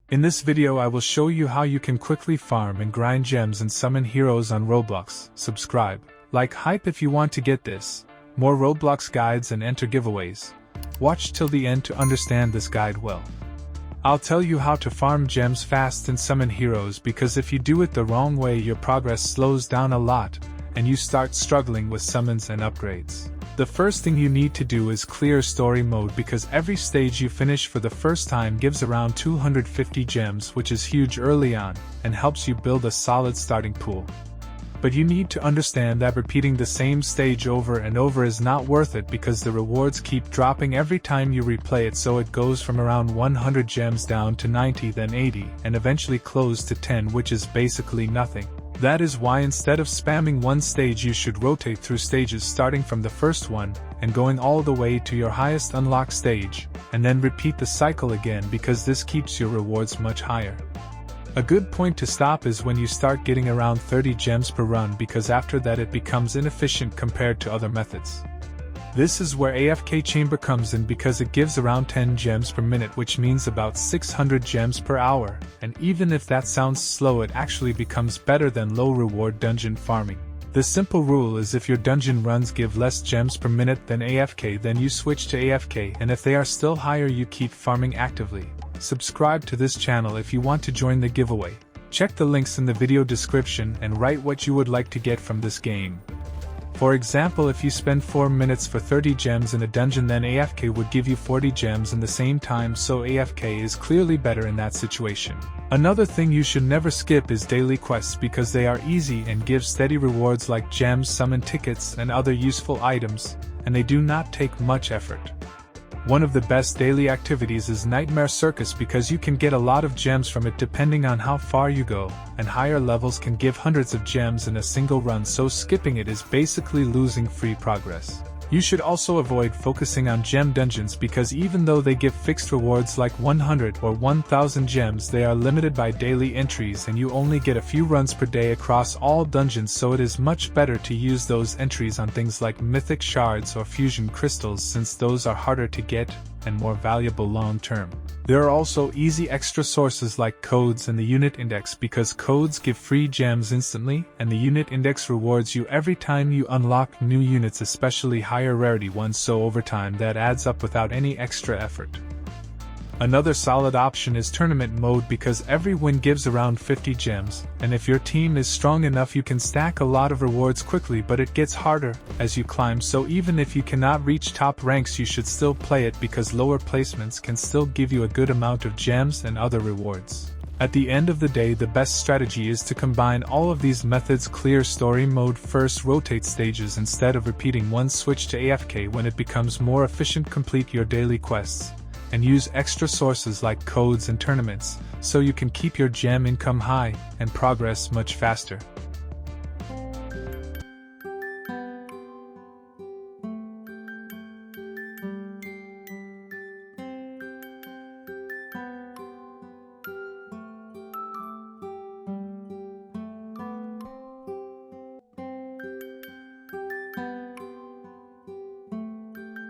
In this video I will show you how you can quickly farm and grind gems and summon heroes on Roblox. Subscribe, like, hype if you want to get this, more Roblox guides and enter giveaways. Watch till the end to understand this guide well. I'll tell you how to farm gems fast and summon heroes, because if you do it the wrong way your progress slows down a lot, and you start struggling with summons and upgrades. The first thing you need to do is clear story mode, because every stage you finish for the first time gives around 250 gems, which is huge early on, and helps you build a solid starting pool. But you need to understand that repeating the same stage over and over is not worth it, because the rewards keep dropping every time you replay it, so it goes from around 100 gems down to 90, then 80, and eventually close to 10, which is basically nothing. That is why instead of spamming one stage you should rotate through stages, starting from the first one, and going all the way to your highest unlock stage, and then repeat the cycle again, because this keeps your rewards much higher. A good point to stop is when you start getting around 30 gems per run, because after that it becomes inefficient compared to other methods. This is where AFK chamber comes in, because it gives around 10 gems per minute, which means about 600 gems per hour, and even if that sounds slow, it actually becomes better than low reward dungeon farming. The simple rule is if your dungeon runs give less gems per minute than AFK, then you switch to AFK, and if they are still higher you keep farming actively. Subscribe to this channel if you want to join the giveaway. Check the links in the video description and write what you would like to get from this game. For example, if you spend 4 minutes for 30 gems in a dungeon, then AFK would give you 40 gems in the same time, so AFK is clearly better in that situation. Another thing you should never skip is daily quests, because they are easy and give steady rewards like gems, summon tickets, and other useful items, and they do not take much effort. One of the best daily activities is Nightmare Circus, because you can get a lot of gems from it depending on how far you go, and higher levels can give hundreds of gems in a single run, so skipping it is basically losing free progress. You should also avoid focusing on gem dungeons, because even though they give fixed rewards like 100 or 1000 gems, they are limited by daily entries and you only get a few runs per day across all dungeons, so it is much better to use those entries on things like mythic shards or fusion crystals, since those are harder to get and more valuable long term. There are also easy extra sources like codes and the unit index, because codes give free gems instantly, and the unit index rewards you every time you unlock new units, especially higher rarity ones, so over time that adds up without any extra effort. Another solid option is tournament mode, because every win gives around 50 gems, and if your team is strong enough you can stack a lot of rewards quickly, but it gets harder as you climb, so even if you cannot reach top ranks you should still play it, because lower placements can still give you a good amount of gems and other rewards. At the end of the day, the best strategy is to combine all of these methods. Clear story mode first, rotate stages instead of repeating one, switch to AFK when it becomes more efficient, complete your daily quests, and use extra sources like codes and tournaments, so you can keep your gem income high and progress much faster.